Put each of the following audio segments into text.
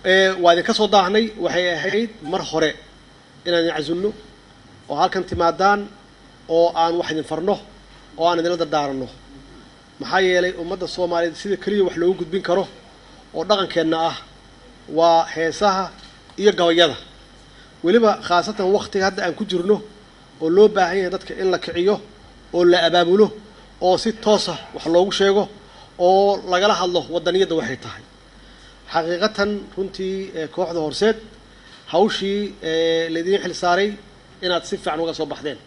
waa idin ka soo daahnay waxay ahayd mar hore inaan idin casuulno oo halkan timaadaan oo aan wax idin farno oo aan idinla dardaaranno maxaa yeelay ummadda Soomaaliyeed sida kaliya wax loogu gudbin karo oo dhaqankeena ah waa heesaha iyo gabayada waliba khaasatan waqtiga hadda aan ku jirno oo loo baahan yahay dadka in la kiciyo oo la abaabulo oo si toos ah wax loogu sheego oo lagala hadlo wadaniyada waxay tahay xaqiiqatan runtii kooxda horseed hawshii leedin xil saaray inaad si fiican uga soo baxdeen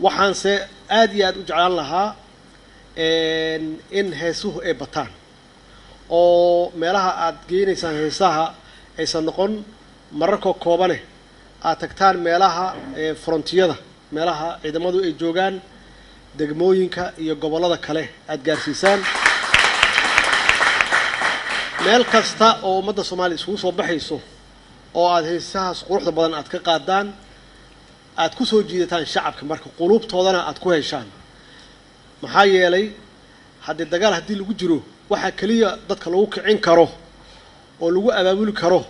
waxaan se aad iyo aad u jeclaan lahaa in heesuhu ay bataan oo meelaha aad geenaysaan heesaha aysan noqon mararka koobane aad tagtaan meelaha frontiyada meelaha ciidamadu ay joogaan degmooyinka iyo gobolada kale aad gaarsiisaan meel kasta oo ummadda Soomaaliyeed isugu soo baxayso oo aad heesahaas quruxda badan aad ka qaadaan aad ku soo jiidataan shacabka marka qulubtoodana aad ku heshaan maxaa yeelay haddii dagaal haddii lagu jiro waxa kaliya dadka lagu kicin karo oo lagu abaabuli karo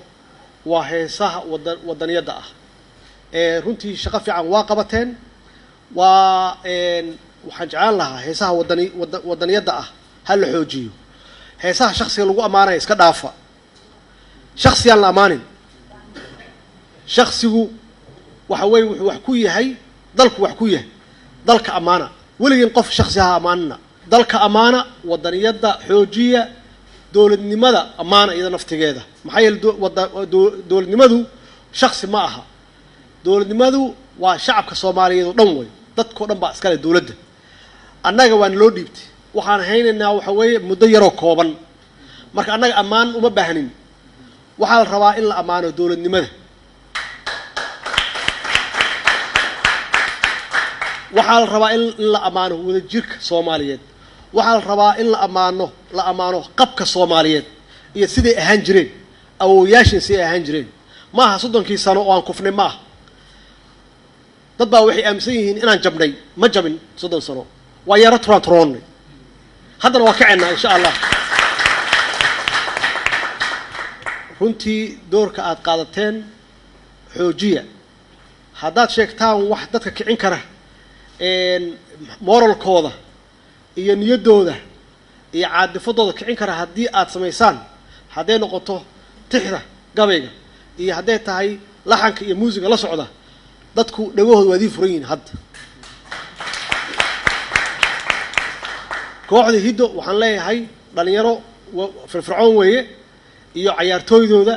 waa heesaha wadaniyada ah runtii shaqo fiican waa qabateen waa waxaan jeclaan lahaa heesaha wadaniyada ah hal la xoojiyo heesaha shakhsiga lagu amaanay iska dhaafa shakhsiyan la amaanin shakhsigu waxa weey wuxuu wax ku yahay dalku wax ku yahay dalka amaana waligiin qof shakhsi ah amaanna dalka amaana wadaniyada xoojiya dawladnimada amaana iyada naftigeeda maxay dawladnimadu shakhsi ma aha dawladnimadu waa shacabka Soomaaliyeed oo dhan way dadka dhan baa iska leh dawladda annaga waan loo dhiibtay waxaan haynaynaa waxa weeye muddo yar oo kooban marka annaga amaan uma baahnin waxa la rabaa in la amaano dawladnimada waxa la rabaa in la amaano wadajirka Soomaaliyeed waxa la rabaa in la amaano qabka Soomaaliyeed iyo sidii ahaan jireen awooyaashin sidii ahaan jireen ma aha 30 sano oo aan kufnay ma aha dad baa waxay aaminsan yihiin inaan jabnay ma jabin 30 sano waa yara troonay haddana waa kacayna insha Allah runtii doorka aad qaadateen xoojiya haddaad sheegtaan wax dadka kicin kara moralkooda iyo niyadooda iyo caadifadooda kicin kara haddii aad samaysaan hadday noqoto tixda gabayga iyo hadday tahay laxanka iyo muusiga la socda dadku dhagahooda waadii furan yihiin hadda kooxda hiddo waxaan leeyahay dhalinyaro firfircoon weeye iyo ciyaartooydooda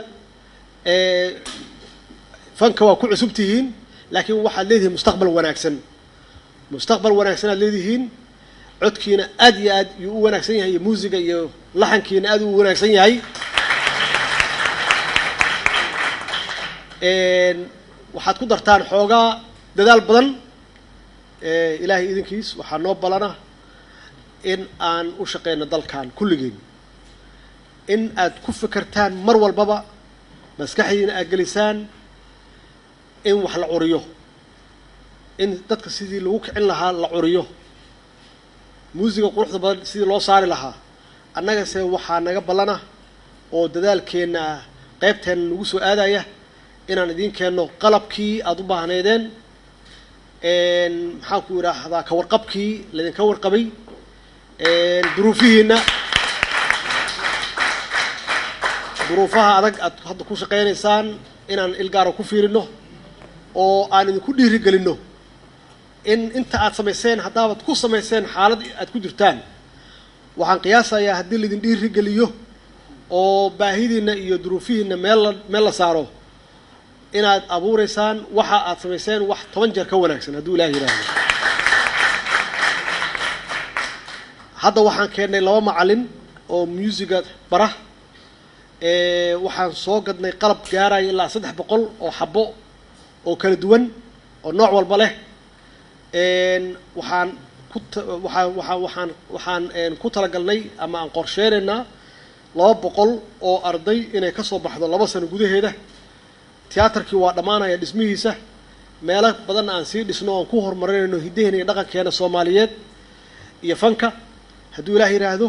fanka waa ku cusubtihiin laakiin waxaad leedihiin mustaqbal wanaagsan aad leedihiin codkiina aad iyo aad u wanaagsan yahay muusiga iyo laxankiina aad u wanaagsan yahay waxaad ku dartaan xoogaa dadaal badan ilaahay idinkiis waxaa noo balana in aan u shaqeyno dalkan kulligeen in aad ku fikirtaan mar walbaba maskaxdiina aad gelisaan in wax la curiyo in dadka sidii lagu kicin lahaa la curiyo muusiga quruxda badan sidii loo saari lahaa annaga se waxaa naga balana oo dadaalkeena qaybteen lagu soo aadaya inaan idin keenno qalabkii aad u baahneedeen maxaan ku yiraahdaa ka warqabkii ladin ka warqabay duruufaha adag aad hadda ku shaqeynaysaan inaan ilgaaro ku fiirino oo aan idinku dhiirigelino in inta aad samayseen haddaad ku samayseen xaalad aad ku jirtaan waxaan qiyaasayaa haddii la idin dhiirigeliyo oo baahidiina iyo duruufihiina meel la saaro inaad abuureysaan waxa aad samayseen wax 10 jeer ka wanaagsan hadduu Ilaahay yiraahdo hadda waxaan keenay 2 macallin oo musiga bara waxaan soo gadnay qalab gaaraya ilaa 300 oo xabo oo kala duwan oo nooc walba leh waxaan ku talagalnay ama aan qorsheenaynaa 200 oo arday inay ka soo baxdo 2 sano gudaheeda tiyaatarkii waa dhamaanaya dhismihiisa meelo badan aan sii dhisno oo ku horumarinayno hidaheena iyo dhaqankeena Soomaaliyeed iyo fanka hadduu Ilaahay yiraahdo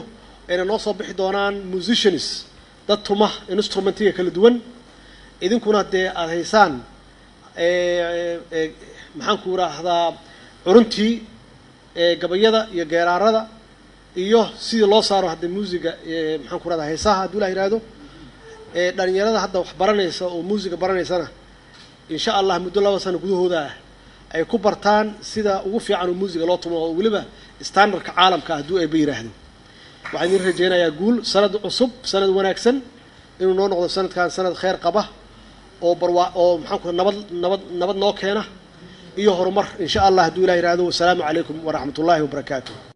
inay noo soo bixi doonaan musicians dad tuma instrumentiga kala duwan idinkuna dee aad haysaan maxaan ku raahdaa curuntii gabayada iyo geeraarada iyo sidii loo saaro hadda muusiga maxaan ku rahdaa heesaha hadduu la yidhaahdo dhalinyarada hadda wax baranaysa oo muusiga baranaysana insha allah muddo 2 sano gudahooda ay ku bartaan sida ugu fiican oo muusiga loo tumo oo waliba standardka caalamka hadduu ay yiraahdeen waxaan idin rajaynayaa guul sanad cusub sanad wanaagsan inuu noo noqdo sanadkan sanad khayr qaba oo maxaan ku nabad noo keena iyo horumar insha allah hadduu ilaahay yiraahdo. Wassalaamu calaykum waraxmatullaahi wabarakaatuh.